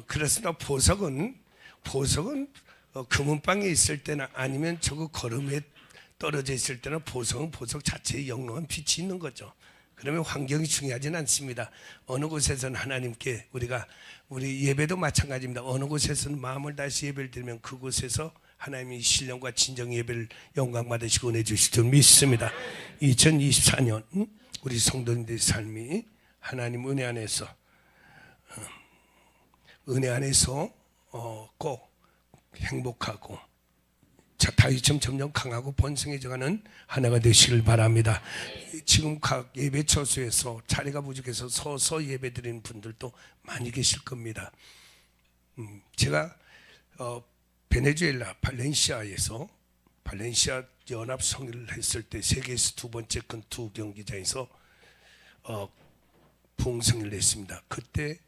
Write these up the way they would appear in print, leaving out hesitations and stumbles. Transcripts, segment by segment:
그렇습니다. 보석은 금은방에 있을 때나 아니면 저거 거름에 떨어져 있을 때나 보석은 보석 자체에 영롱한 빛이 있는 거죠. 그러면 환경이 중요하진 않습니다. 어느 곳에서는 하나님께 우리 예배도 마찬가지입니다. 어느 곳에서는 마음을 다해서 예배를 드리면 그곳에서 하나님이 신령과 진정 예배를 영광 받으시고 은혜 주실 줄 믿습니다. 2024년 우리 성도님들의 삶이 하나님 은혜 안에서 꼭 행복하고 다윗처럼 점점 강하고 번성해져가는 하나가 되시길 바랍니다. 지금 각 예배 처소에서 자리가 부족해서 서서 예배 드리는 분들도 많이 계실 겁니다. 제가 베네수엘라 발렌시아에서 발렌시아 연합 성회를 했을 때 세계에서 두 번째 큰 두 경기장에서 부흥성회를 했습니다. 그때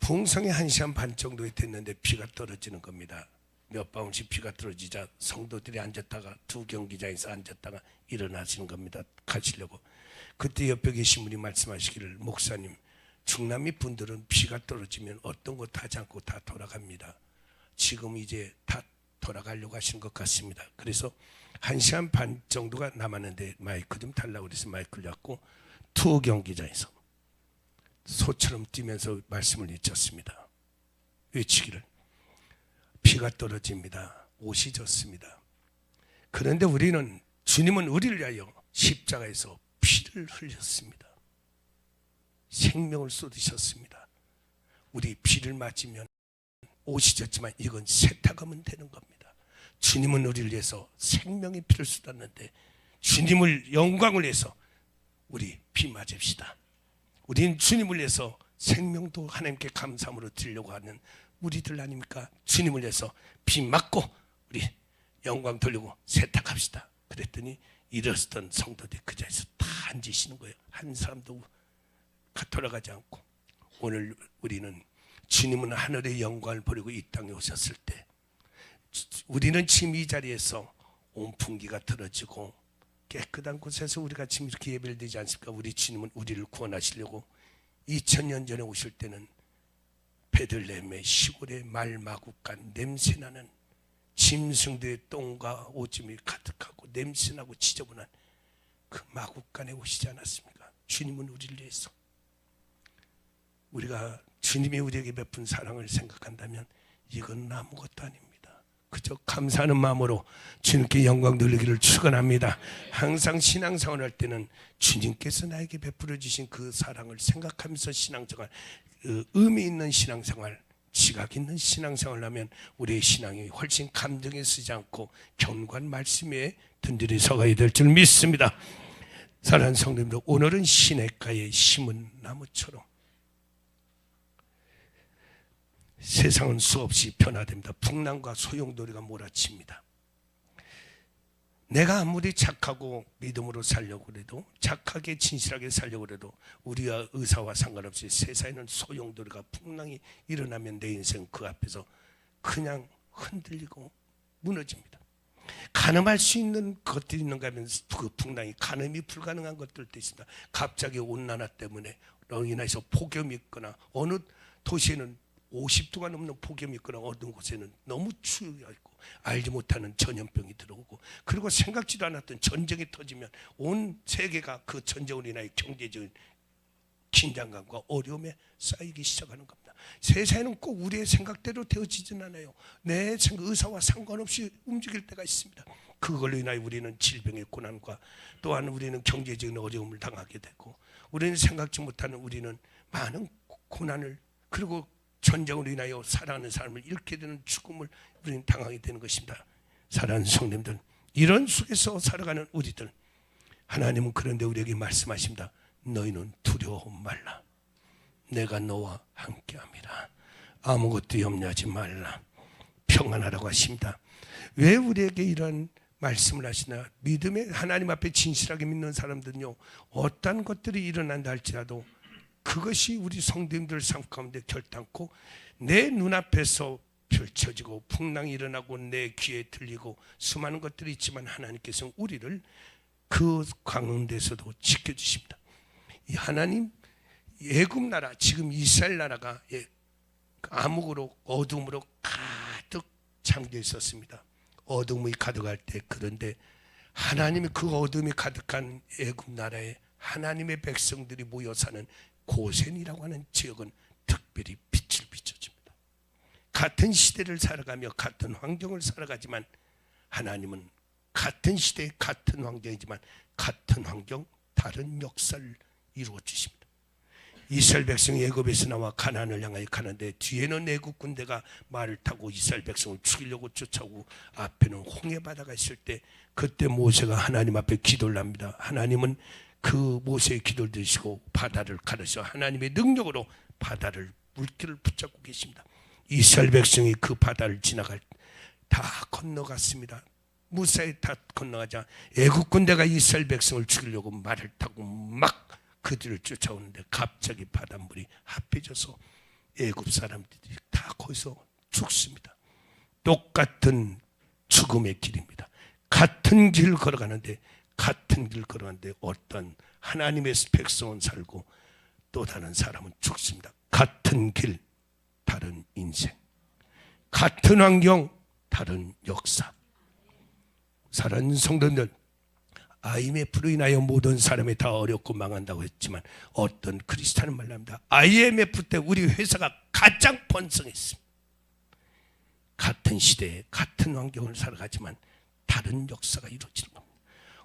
부흥성회 1시간 반 정도에 됐는데 비가 떨어지는 겁니다. 몇 방울씩 비가 떨어지자 성도들이 앉았다가 두 경기장에서 앉았다가 일어나시는 겁니다. 가시려고. 그때 옆에 계신 분이 말씀하시기를, 목사님, 중남미 분들은 비가 떨어지면 어떤 것 하지 않고 다 돌아갑니다. 지금 이제 다 돌아가려고 하시는 것 같습니다. 그래서 1시간 반 정도가 남았는데 마이크 좀 달라고 그래서 마이크를 잡고 투어 경기장에서 소처럼 뛰면서 말씀을 외쳤습니다. 외치기를, 비가 떨어집니다. 옷이 졌습니다. 그런데 주님은 우리를 위하여 십자가에서 피를 흘렸습니다. 생명을 쏟으셨습니다. 우리 피를 맞으면 옷이 졌지만 이건 세탁하면 되는 겁니다. 주님은 우리를 위해서 생명의 피를 쏟았는데 주님을 영광을 위해서 우리 피 맞읍시다. 우리는 주님을 위해서 생명도 하나님께 감사함으로 드리려고 하는 우리들 아닙니까? 주님을 위해서 피 맞고 우리 영광 돌리고 세탁합시다. 그랬더니 일어섰던 성도들이 그 자리에서 다 앉으시는 거예요. 한 사람도 돌아가지 않고. 오늘 우리는 주님은 하늘의 영광을 버리고 이 땅에 오셨을 때 우리는 지금 이 자리에서 온풍기가 틀어지고 깨끗한 곳에서 우리가 지금 이렇게 예배를 드리지 않습니까? 우리 주님은 우리를 구원하시려고 2000년 전에 오실 때는 베들레헴의 시골의 말마구간 냄새나는 짐승들의 똥과 오줌이 가득하고 냄새나고 지저분한 그 마구간에 오시지 않았습니까? 주님은 우리를 위해서. 우리가 주님이 우리에게 베푼 사랑을 생각한다면 이건 아무것도 아닙니다. 그저 감사하는 마음으로 주님께 영광 돌리기를 축원합니다. 항상 신앙생활을 할 때는 주님께서 나에게 베풀어 주신 그 사랑을 생각하면서 신앙생활, 의미 있는 신앙생활, 지각 있는 신앙생활을 하면 우리의 신앙이 훨씬 감정에 쓰지 않고 견고한 말씀에 든든히 서가야 될 줄 믿습니다. 사랑하는 성도님들, 오늘은 시냇가에 심은 나무처럼 세상은 수없이 변화됩니다. 풍랑과 소용돌이가 몰아칩니다. 내가 아무리 착하고 믿음으로 살려고 해도, 착하게 진실하게 살려고 해도 우리와 의사와 상관없이 세상에는 소용돌이가 풍랑이 일어나면 내 인생 그 앞에서 그냥 흔들리고 무너집니다. 가늠할 수 있는 것들이 있는가 하면 그 풍랑이 가늠이 불가능한 것들도 있습니다. 갑자기 온난화 때문에 인해서 폭염이 있거나, 어느 도시에는 50도가 넘는 폭염이 있거나, 어떤 곳에는 너무 추위가 있고 알지 못하는 전염병이 들어오고, 그리고 생각지도 않았던 전쟁이 터지면 온 세계가 그 전쟁으로 인하여 경제적인 긴장감과 어려움에 쌓이기 시작하는 겁니다. 세상에는 꼭 우리의 생각대로 되어지진 않아요. 내 의사와 상관없이 움직일 때가 있습니다. 그걸로 인하여 우리는 질병의 고난과 또한 우리는 경제적인 어려움을 당하게 되고, 우리는 생각지 못하는 우리는 많은 고난을, 그리고 전쟁으로 인하여 사랑하는 사람을 잃게 되는 죽음을 우리는 당하게 되는 것입니다. 사랑하는 성도님들, 이런 속에서 살아가는 우리들, 하나님은 그런데 우리에게 말씀하십니다. 너희는 두려워 말라. 내가 너와 함께함이라. 아무것도 염려하지 말라. 평안하라고 하십니다. 왜 우리에게 이런 말씀을 하시나? 믿음의 하나님 앞에 진실하게 믿는 사람들은요, 어떤 것들이 일어난다 할지라도 그것이 우리 성도님들 삶 가운데 결단코 내 눈앞에서 펼쳐지고 풍랑이 일어나고 내 귀에 들리고 수많은 것들이 있지만 하나님께서는 우리를 그 가운데서도 지켜주십니다. 이 하나님, 애굽 나라, 지금 이스라엘 나라가 암흑으로 어둠으로 가득 잠겨 있었습니다. 어둠이 가득할 때, 그런데 하나님이 그 어둠이 가득한 애굽 나라에 하나님의 백성들이 모여 사는 고센이라고 하는 지역은 특별히 빛을 비춰줍니다. 같은 시대를 살아가며 같은 환경을 살아가지만 하나님은 같은 시대 같은 환경이지만 같은 환경 다른 역사를 이루어 주십니다. 이스라엘 백성이 애굽에서 나와 가나안을 향하여 가는데 뒤에는 애굽 군대가 말을 타고 이스라엘 백성을 죽이려고 쫓아오고 앞에는 홍해 바다가 있을 때, 그때 모세가 하나님 앞에 기도를 합니다. 하나님은 그 모세의 기도를 들으시고 바다를 가르쳐 하나님의 능력으로 바다를 물길을 붙잡고 계십니다. 이스라엘 백성이 그 바다를 지나갈 다 건너갔습니다. 무사히 다 건너가자 애굽 군대가 이스라엘 백성을 죽이려고 말을 타고 막 그들을 쫓아오는데 갑자기 바닷물이 합해져서 애굽 사람들이 다 거기서 죽습니다. 똑같은 죽음의 길입니다. 같은 길 걸어가는데 어떤 하나님의 백성은 살고 또 다른 사람은 죽습니다. 같은 길, 다른 인생. 같은 환경, 다른 역사. 사랑하는 성도들, IMF로 인하여 모든 사람이 다 어렵고 망한다고 했지만 어떤 크리스찬은 말합니다. IMF 때 우리 회사가 가장 번성했습니다. 같은 시대에 같은 환경을 살아가지만 다른 역사가 이루어지는 겁니다.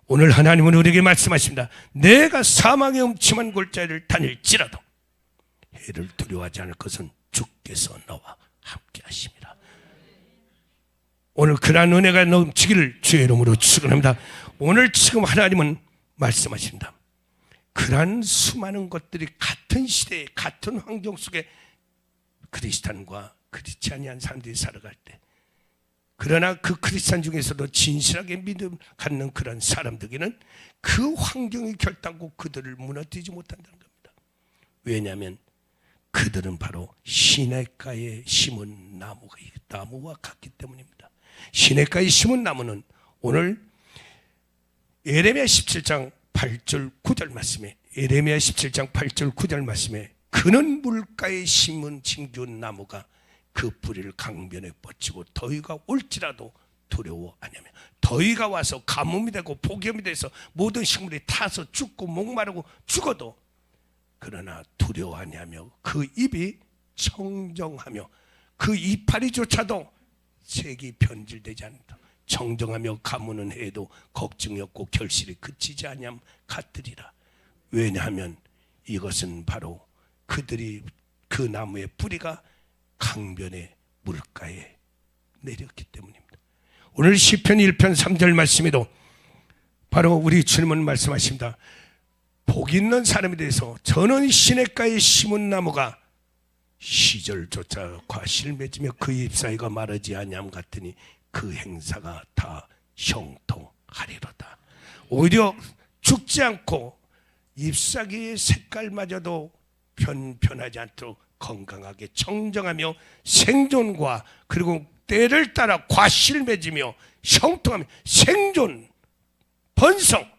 오늘 하나님은 우리에게 말씀하십니다. 내가 사망의 음침한 골짜기를 다닐지라도 해를 두려워하지 않을 것은 주께서 너와 함께 하십니다. 오늘 그러한 은혜가 넘치기를 주의 이름으로 축원합니다. 오늘 지금 하나님은 말씀하십니다. 그러한 수많은 것들이 같은 시대에 같은 환경 속에 크리스찬과 그렇지 아니한 사람들이 살아갈 때, 그러나 그 크리스찬 중에서도 진실하게 믿음 갖는 그런 사람들에게는 그 환경이 결단코 그들을 무너뜨리지 못한다는 겁니다. 왜냐하면 그들은 바로 시냇가에 심은 나무와 같기 때문입니다. 시냇가에 심은 나무는 오늘 예레미야 17장 8절 9절 말씀에, 예레미야 17장 8절 9절 말씀에 그는 물가에 심은 진귀한 나무가 그 뿌리를 강변에 뻗치고 더위가 올지라도 두려워 아니하며, 더위가 와서 가뭄이 되고 폭염이 돼서 모든 식물이 타서 죽고 목마르고 죽어도 그러나 두려워 아니하며 그 잎이 청정하며 그 이파리조차도 색이 변질되지 않는다. 청정하며 가무는 해도 걱정이 없고 결실이 그치지 아니함 같으리라. 왜냐하면 이것은 바로 그들이 그 나무의 뿌리가 강변의 물가에 내렸기 때문입니다. 오늘 시편 1편 3절 말씀에도 바로 우리 주님은 말씀하십니다. 복 있는 사람에 대해서 저는 시냇가에 심은 나무가 시절조차 과실 맺으며 그 잎사이가 마르지 아니함 같으니 그 행사가 다 형통하리로다. 오히려 죽지 않고 잎사귀의 색깔마저도 변하지 않도록 건강하게 청정하며 생존과 그리고 때를 따라 과실 맺으며 형통하며 생존, 번성,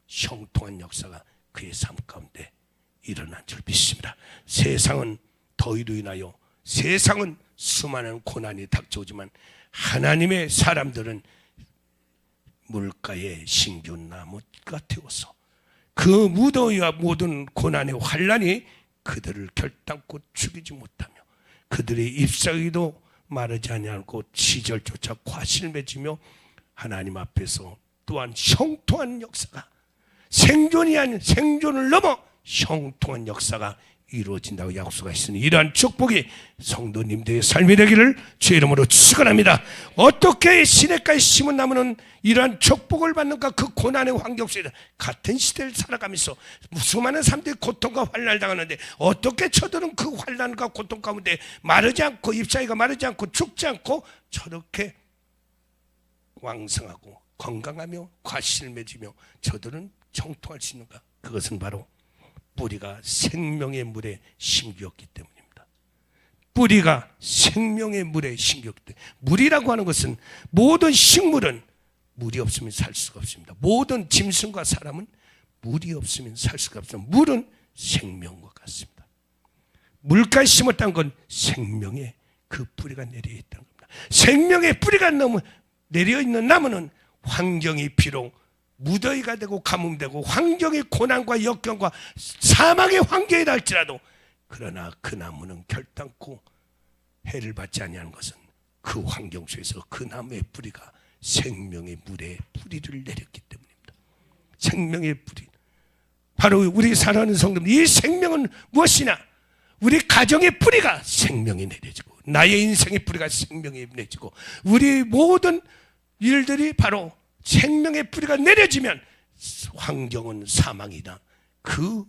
형통한 역사가 그의 삶 가운데 일어난 줄 믿습니다. 세상은 더위로 인하여 세상은 수많은 고난이 닥쳐오지만 하나님의 사람들은 물가에 신기한 나무가 되어서 그 무더위와 모든 고난의 환란이 그들을 결단코 죽이지 못하며 그들의 잎사귀도 마르지 아니하고 시절조차 과실 맺으며 하나님 앞에서 또한 형통한 역사가 생존이 아닌 생존을 넘어 형통한 역사가 이루어진다고 약속하시니 이러한 축복이 성도님들의 삶이 되기를 주의 이름으로 축원합니다. 어떻게 시냇가에 심은 나무는 이러한 축복을 받는가? 그 고난의 환경 속에서 같은 시대를 살아가면서 수많은 사람들이 고통과 환난을 당하는데 어떻게 저들은 그 환난과 고통 가운데 마르지 않고 잎사귀가 마르지 않고 죽지 않고 저렇게 왕성하고 건강하며 과실을 맺으며 저들은 형통할 수 있는가? 그것은 바로 뿌리가 생명의 물에 심기었기 때문입니다. 뿌리가 생명의 물에 심기었기 때문에 물이라고 하는 것은 모든 식물은 물이 없으면 살 수가 없습니다. 모든 짐승과 사람은 물이 없으면 살 수가 없습니다. 물은 생명과 같습니다. 물가에 심었다는 건 생명의 그 뿌리가 내려 있다는 겁니다. 생명의 뿌리가 너무 내려 있는 나무는 환경이 비록 무더위가 되고 가뭄되고 환경의 고난과 역경과 사망의 환경이라 할지라도 그러나 그 나무는 결단코 해를 받지 아니하는 것은 그 환경 속에서 그 나무의 뿌리가 생명의 물에 뿌리를 내렸기 때문입니다. 생명의 뿌리, 바로 우리 사랑하는 성도님, 이 생명은 무엇이냐? 우리 가정의 뿌리가 생명이 내려지고 나의 인생의 뿌리가 생명이 내려지고 우리 모든 일들이 바로 생명의 뿌리가 내려지면 환경은 사망이다. 그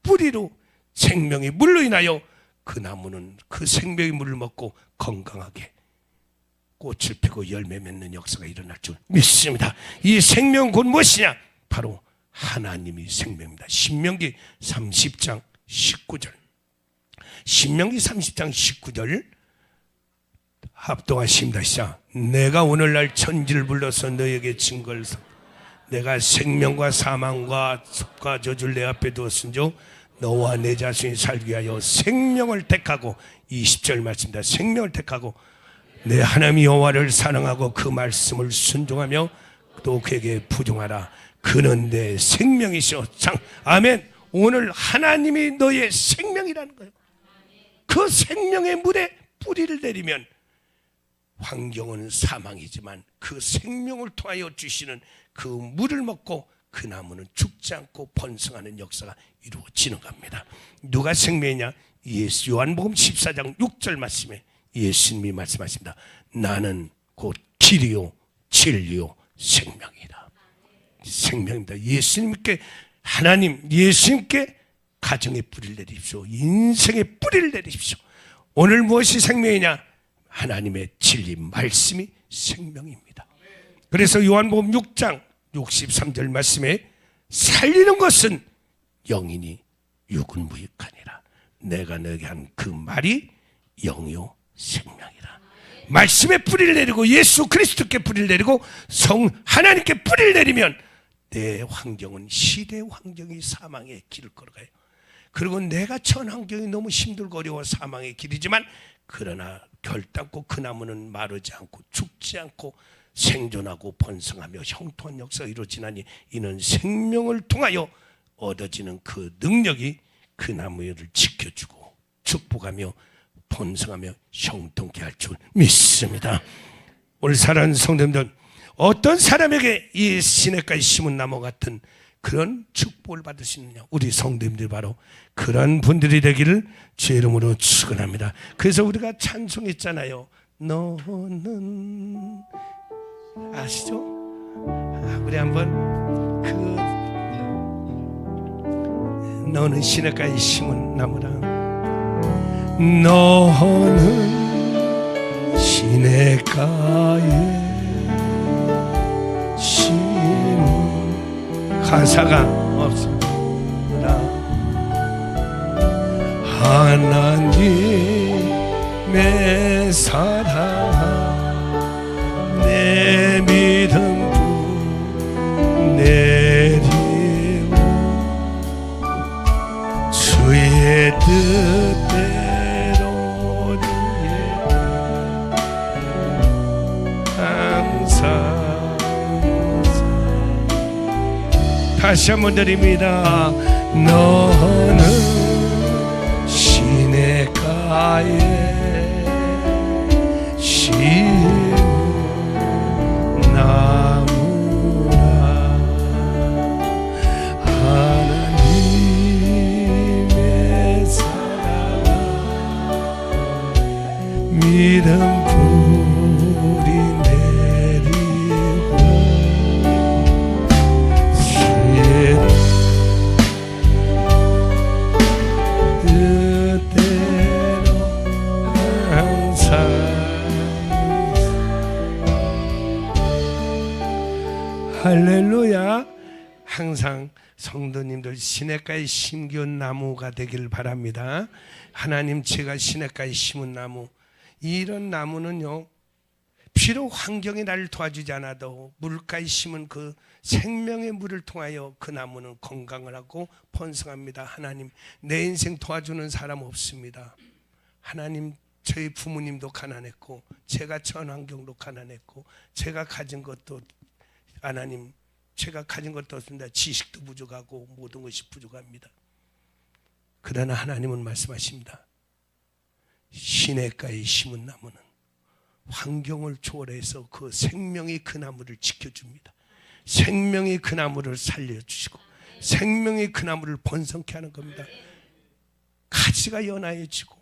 뿌리로 생명의 물로 인하여 그 나무는 그 생명의 물을 먹고 건강하게 꽃을 피고 열매 맺는 역사가 일어날 줄 믿습니다. 이 생명은 곧 무엇이냐? 바로 하나님이 생명입니다. 신명기 30장 19절, 신명기 30장 19절 합동하십니다. 시작. 내가 오늘날 천지를 불러서 너에게 증거를 내가 생명과 사망과 습과 저주를 내 앞에 두었은즉 너와 내 자신이 살기 위하여 생명을 택하고, 20절 말씀입니다. 생명을 택하고 내 하나님 여호와를 사랑하고 그 말씀을 순종하며 또 그에게 부종하라. 그는 내 생명이시오. 아멘. 오늘 하나님이 너의 생명이라는 거예요. 그 생명의 물에 뿌리를 내리면 환경은 사망이지만 그 생명을 통하여 주시는 그 물을 먹고 그 나무는 죽지 않고 번성하는 역사가 이루어지는 겁니다. 누가 생명이냐? 예수, 요한복음 14장 6절 말씀에 예수님이 말씀하십니다. 나는 곧 길이요 진리요 생명이다. 생명입니다. 예수님께, 하나님 예수님께 가정의 뿌리를 내리십시오. 인생의 뿌리를 내리십시오. 오늘 무엇이 생명이냐? 하나님의 진리 말씀이 생명입니다. 그래서 요한복음 6장 63절 말씀에 살리는 것은 영이니 육은 무익하니라. 내가 너에게 한 그 말이 영이요 생명이라. 말씀에 뿌리를 내리고 예수 그리스도께 뿌리를 내리고 성 하나님께 뿌리를 내리면 내 환경은 시대의 환경이 사망의 길을 걸어가요. 그리고 내가 처한 환경이 너무 힘들고 어려워 사망의 길이지만 그러나 결단코 그 나무는 마르지 않고 죽지 않고 생존하고 번성하며 형통한 역사가 이루어지나니 이는 생명을 통하여 얻어지는 그 능력이 그 나무를 지켜주고 축복하며 번성하며 형통케 할 줄 믿습니다. 오늘 사랑하는 성도님들, 어떤 사람에게 이 시냇가에 심은 나무 같은 그런 축복을 받을 수 있느냐? 우리 성도님들 바로 그런 분들이 되기를 주의 이름으로 축원합니다. 그래서 우리가 찬송했잖아요. 너는 아시죠? 우리 한번 너는 시냇가에 심은 나무라. 너는 시냇가에 심은, 가사가 없습니다. 하나님의 사랑 내 믿음 내리고 주의 뜻대로 항상. 다시 한번 드립니다. 너는 시냇가에 심은 나무라. 하나님의 사랑 믿음 뿌리 내리고 주의 뜻대로 항상. 할렐루야. 항상 성도님들 시냇가에 심기운 나무가 되길 바랍니다. 하나님, 제가 시냇가에 심은 나무, 이런 나무는요 비록 환경이 나를 도와주지 않아도 물가에 심은 그 생명의 물을 통하여 그 나무는 건강을 하고 번성합니다. 하나님, 내 인생 도와주는 사람 없습니다. 하나님, 저희 부모님도 가난했고 제가 처한 환경도 가난했고 제가 가진 것도 하나님, 제가 가진 것도 없습니다. 지식도 부족하고 모든 것이 부족합니다. 그러나 하나님은 말씀하십니다. 시냇가에 심은 나무는 환경을 초월해서 그 생명의 그 나무를 지켜줍니다. 생명의 그 나무를 살려주시고 생명의 그 나무를 번성케 하는 겁니다. 가지가 연하여지고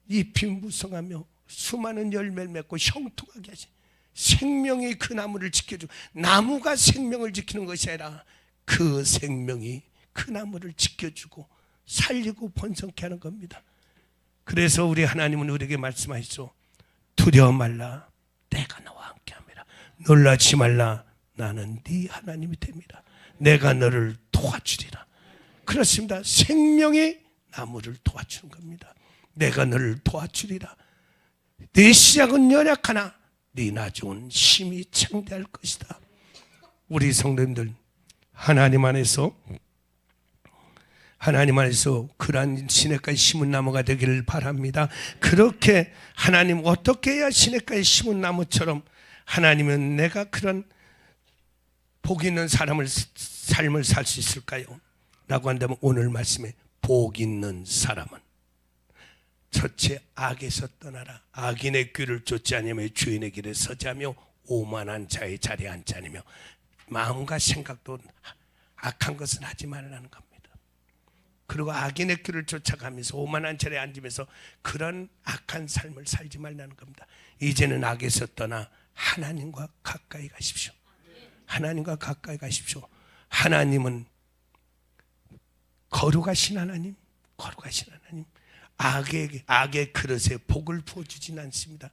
잎이 무성하며 수많은 열매를 맺고 형통하게 하시 생명의 그 나무를 지켜주고, 나무가 생명을 지키는 것이 아니라 그 생명이 그 나무를 지켜주고 살리고 번성케 하는 겁니다. 그래서 우리 하나님은 우리에게 말씀하시죠. 두려워 말라, 내가 너와 함께합니다. 놀라지 말라, 나는 네 하나님이 됩니다. 내가 너를 도와주리라. 그렇습니다. 생명의 나무를 도와주는 겁니다. 내가 너를 도와주리라. 네 시작은 연약하나 네 나중은 심히 창대할 것이다. 우리 성도님들, 하나님 안에서 그러한 시냇가에 심은 나무가 되기를 바랍니다. 그렇게 하나님, 어떻게 해야 시냇가에 심은 나무처럼 하나님은 내가 그런 복 있는 삶을 살 수 있을까요? 라고 한다면 오늘 말씀에 복 있는 사람은 첫째, 악에서 떠나라. 악인의 꾀를 쫓지 아니하며 주인의 길에 서지 하며 오만한 자의 자리에 앉지 않으며, 마음과 생각도 악한 것은 하지 말라는 겁니다. 그리고 악인의 꾀를 쫓아가면서 오만한 자리에 앉으면서 그런 악한 삶을 살지 말라는 겁니다. 이제는 악에서 떠나 하나님과 가까이 가십시오. 하나님과 가까이 가십시오. 하나님은 거룩하신 하나님, 거룩하신 하나님, 악의 그릇에 복을 부어주진 않습니다.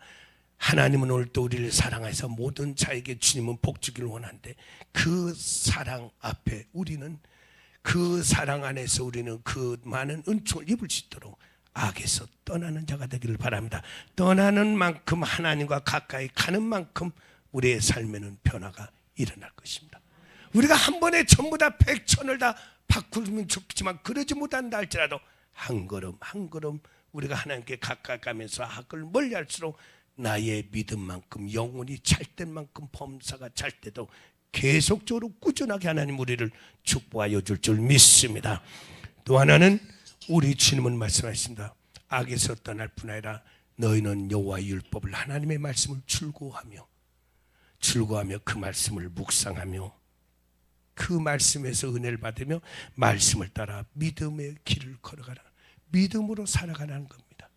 하나님은 오늘도 우리를 사랑해서 모든 자에게 주님은 복 주기를 원하는데, 그 사랑 앞에 우리는, 그 사랑 안에서 우리는 그 많은 은총을 입을 수 있도록 악에서 떠나는 자가 되기를 바랍니다. 떠나는 만큼, 하나님과 가까이 가는 만큼 우리의 삶에는 변화가 일어날 것입니다. 우리가 한 번에 전부 다 백천을 다 바꾸면 좋겠지만 그러지 못한다 할지라도 한 걸음 한 걸음 우리가 하나님께 가까이 가면서 악을 멀리할수록 나의 믿음만큼, 영혼이 찰 때만큼, 범사가 찰 때도 계속적으로 꾸준하게 하나님 우리를 축복하여 줄 줄 믿습니다. 또 하나는 우리 주님은 말씀하십니다. 악에서 떠날 뿐 아니라 너희는 여호와의 율법을, 하나님의 말씀을 즐거워하며 그 말씀을 묵상하며 그 말씀에서 은혜를 받으며 말씀을 따라 믿음의 길을 걸어가라. 믿음으로 살아가라는 겁니다.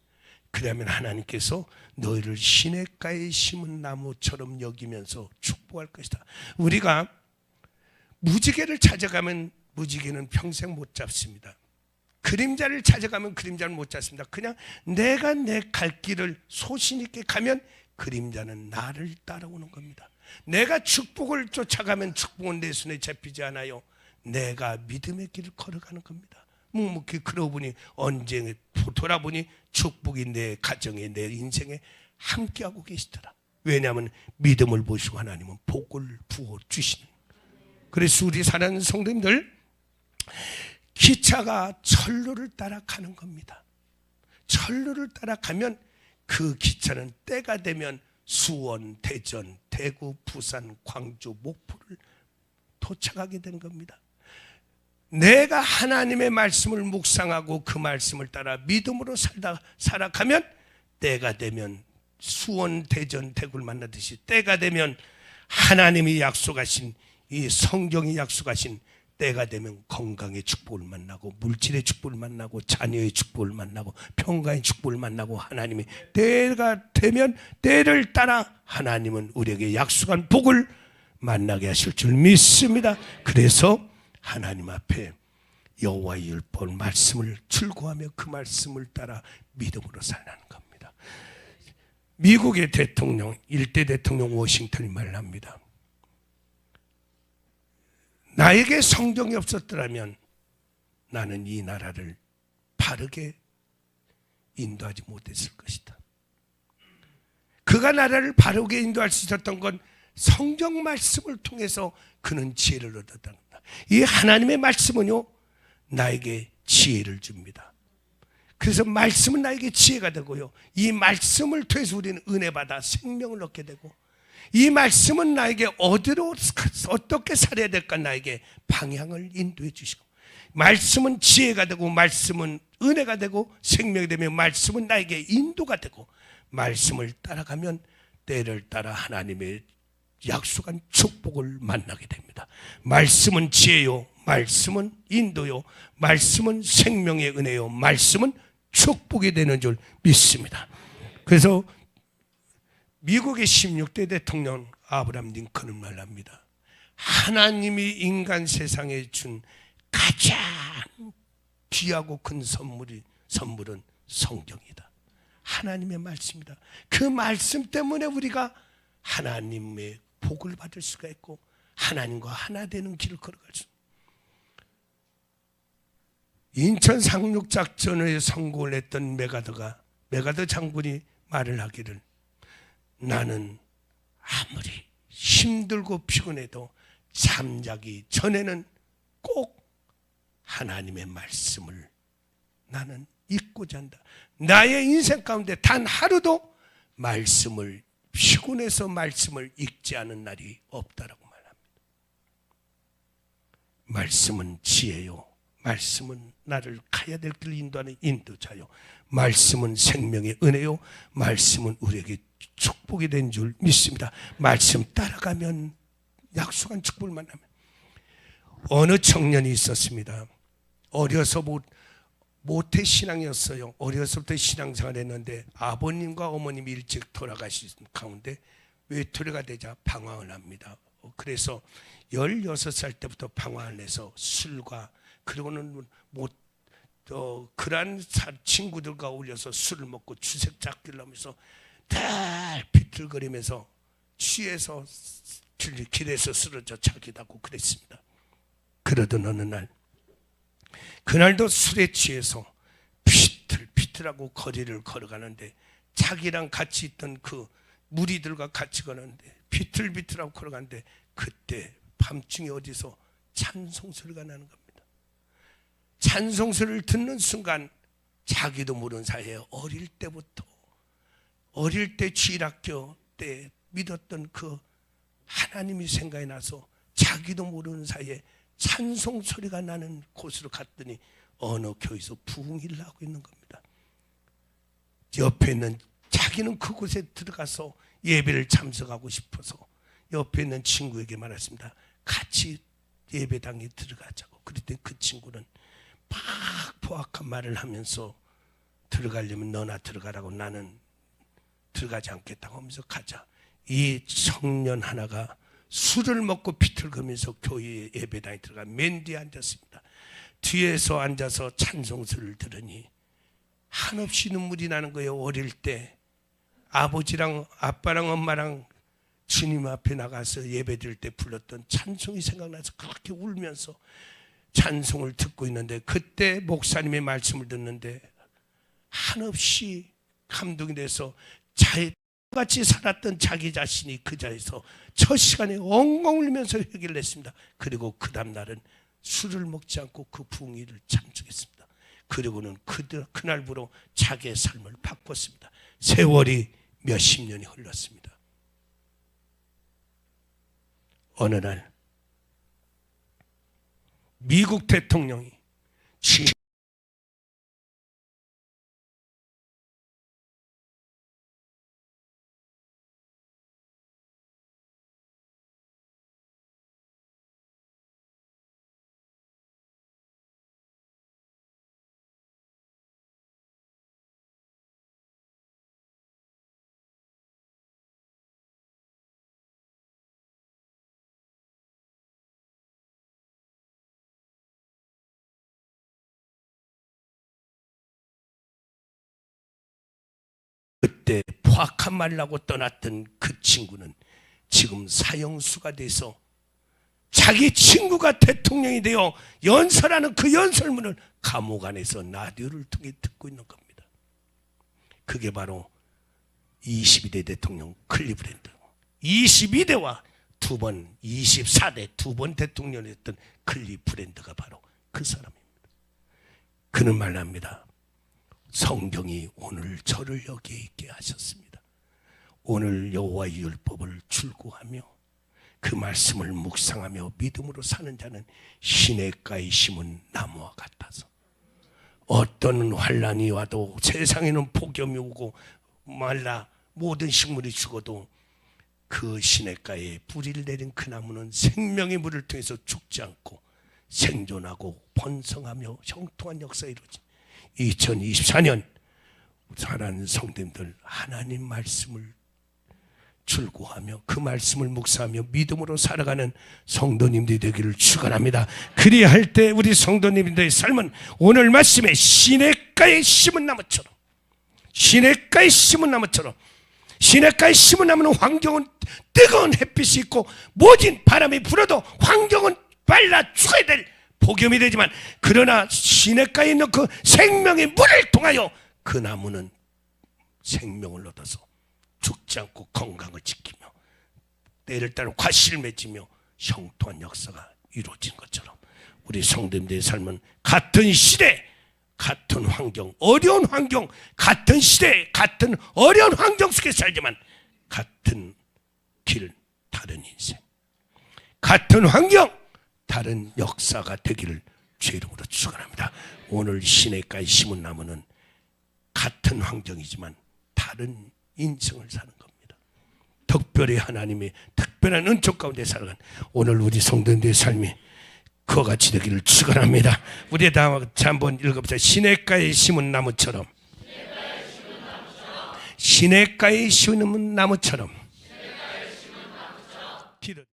그러면 하나님께서 너희를 시냇가에 심은 나무처럼 여기면서 축복할 것이다. 우리가 무지개를 찾아가면 무지개는 평생 못 잡습니다. 그림자를 찾아가면 그림자는 못 잡습니다. 그냥 내가 내 갈 길을 소신 있게 가면 그림자는 나를 따라오는 겁니다. 내가 축복을 쫓아가면 축복은 내 손에 잡히지 않아요. 내가 믿음의 길을 걸어가는 겁니다. 묵묵히 그러고 보니 언제 돌아보니 축복이 내 가정에, 내 인생에 함께하고 계시더라. 왜냐하면 믿음을 보시고 하나님은 복을 부어주시는. 그래서 우리 사랑하는 성도님들, 기차가 철로를 따라가는 겁니다. 철로를 따라가면 그 기차는 때가 되면 수원, 대전, 대구, 부산, 광주, 목포를 도착하게 되는 겁니다. 내가 하나님의 말씀을 묵상하고 그 말씀을 따라 믿음으로 살아가면 때가 되면 수원, 대전, 대구를 만나듯이 때가 되면 하나님이 약속하신, 이 성경이 약속하신 때가 되면 건강의 축복을 만나고 물질의 축복을 만나고 자녀의 축복을 만나고 평강의 축복을 만나고, 하나님이 때가 되면 때를 따라 하나님은 우리에게 약속한 복을 만나게 하실 줄 믿습니다. 그래서 하나님 앞에 여호와의 율법 말씀을 즐거워하며 그 말씀을 따라 믿음으로 살라는 겁니다. 미국의 대통령, 일대 대통령 워싱턴이 말합니다. 나에게 성경이 없었더라면 나는 이 나라를 바르게 인도하지 못했을 것이다. 그 그가 나라를 바르게 인도할 수 있었던 건 성경 말씀을 통해서 그는 지혜를 얻었다. 이 하나님의 말씀은요, 나에게 지혜를 줍니다. 그래서 말씀은 나에게 지혜가 되고요, 이 말씀을 통해서 우리는 은혜 받아 생명을 얻게 되고, 이 말씀은 나에게 어디로 어떻게 살아야 될까 나에게 방향을 인도해 주시고, 말씀은 지혜가 되고, 말씀은 은혜가 되고, 생명이 되며, 말씀은 나에게 인도가 되고, 말씀을 따라가면 때를 따라 하나님의 약속한 축복을 만나게 됩니다. 말씀은 지혜요, 말씀은 인도요, 말씀은 생명의 은혜요, 말씀은 축복이 되는 줄 믿습니다. 그래서 미국의 16대 대통령 아브라함 링컨은 말합니다. 하나님이 인간 세상에 준 가장 귀하고 큰 선물은 성경이다. 하나님의 말씀이다. 그 말씀 때문에 우리가 하나님의 복을 받을 수가 있고 하나님과 하나 되는 길을 걸어갈 수. 인천 상륙작전에 성공을 했던 메가더 장군이 말을 하기를, 나는 아무리 힘들고 피곤해도 잠자기 전에는 꼭 하나님의 말씀을 나는 읽고자 한다. 나의 인생 가운데 단 하루도 말씀을 피곤해서 말씀을 읽지 않은 날이 없다라고 말합니다. 말씀은 지혜요, 말씀은 나를 가야 될 길을 인도하는 인도자요, 말씀은 생명의 은혜요, 말씀은 우리에게 축복이 된 줄 믿습니다. 말씀 따라가면 약속한 축복을 만나면. 어느 청년이 있었습니다. 어려서 모태신앙이었어요. 어려서부터 신앙생활을 했는데 아버님과 어머님이 일찍 돌아가신 가운데 외톨이가 되자 방황을 합니다. 그래서 16살 때부터 방황을 해서 술과, 그리고는 그런 친구들과 어울려서 술을 먹고 주색잡기를 하면서 늘 비틀거리면서 취해서 길에서 쓰러져 자기도 하고 그랬습니다. 그러던 어느 날, 그날도 술에 취해서 비틀비틀하고 거리를 걸어가는데, 자기랑 같이 있던 그 무리들과 같이 걸었는데 비틀비틀하고 걸어가는데, 그때 밤중에 어디서 찬송 소리가 나는 겁니다. 찬송 소리를 듣는 순간 자기도 모르는 사이에 어릴 때 주일학교 때 믿었던 그 하나님이 생각이 나서 자기도 모르는 사이에 찬송 소리가 나는 곳으로 갔더니 어느 교회에서 부흥회를 하고 있는 겁니다. 옆에 있는, 자기는 그곳에 들어가서 예배를 참석하고 싶어서 옆에 있는 친구에게 말했습니다. 같이 예배당에 들어가자고. 그랬더니 그 친구는 막 포악한 말을 하면서, 들어가려면 너나 들어가라고, 나는 들어가지 않겠다고 하면서 가자. 이 청년 하나가 술을 먹고 비틀거면서 교회 예배당에 들어가 맨 뒤에 앉았습니다. 뒤에서 앉아서 찬송소를 들으니 한없이 눈물이 나는 거예요. 어릴 때 아버지랑 아빠랑 엄마랑 주님 앞에 나가서 예배 드릴 때 불렀던 찬송이 생각나서 그렇게 울면서 찬송을 듣고 있는데, 그때 목사님의 말씀을 듣는데 한없이 감동이 돼서 같이 살았던 자기 자신이 그 자리에서 첫 시간에 엉엉 울면서 회개를 했습니다. 그리고 그 다음 날은 술을 먹지 않고 그 부흥회를 참석했습니다. 그리고는 그날부로 자기의 삶을 바꿨습니다. 세월이 몇십 년이 흘렀습니다. 어느 날 미국 대통령이 그때 포악한 말을 하고 떠났던 그 친구는 지금 사형수가 돼서 자기 친구가 대통령이 되어 연설하는 그 연설문을 감옥 안에서 라디오를 통해 듣고 있는 겁니다. 그게 바로 22대 대통령 클리브랜드, 22대와 두 번 24대 두 번 대통령이었던 클리브랜드가 바로 그 사람입니다. 그는 말합니다. 성경이 오늘 저를 여기에 있게 하셨습니다. 오늘 여호와의 율법을 출구하며 그 말씀을 묵상하며 믿음으로 사는 자는 시냇가에 심은 나무와 같아서 어떤 환란이 와도 세상에는 폭염이 오고 말라 모든 식물이 죽어도 그 시냇가에 뿌리를 내린 그 나무는 생명의 물을 통해서 죽지 않고 생존하고 번성하며 형통한 역사가 이루어진 2024년 사랑하는 성도님들, 하나님 말씀을 출구하며 그 말씀을 묵상하며 믿음으로 살아가는 성도님들이 되기를 축원합니다. 그리할 때 우리 성도님들의 삶은 오늘 말씀에 시냇가에 심은 나무처럼, 시냇가에 심은 나무처럼, 시냇가에 심은 나무는 환경은 뜨거운 햇빛이 있고 모진 바람이 불어도 환경은 말라 죽어야 될 폭염이 되지만, 그러나 시냇가에 있는 그 생명의 물을 통하여 그 나무는 생명을 얻어서 죽지 않고 건강을 지키며 때를 따라 과실을 맺으며 형통한 역사가 이루어진 것처럼 우리 성도님들의 삶은 같은 시대, 같은 환경, 어려운 환경, 같은 시대, 같은 어려운 환경 속에 살지만 같은 길, 다른 인생, 같은 환경, 다른 역사가 되기를 주의 이름으로 축원합니다. 오늘 시냇가에 심은 나무는 같은 환경이지만 다른 인생을 사는 겁니다. 특별히 하나님의 특별한 은총 가운데 살아간 오늘 우리 성도님들의 삶이 그와 같이 되기를 축원합니다. 우리 다 같이 한번 읽어보자. 시냇가에 심은 나무처럼, 시냇가에 심은 나무처럼.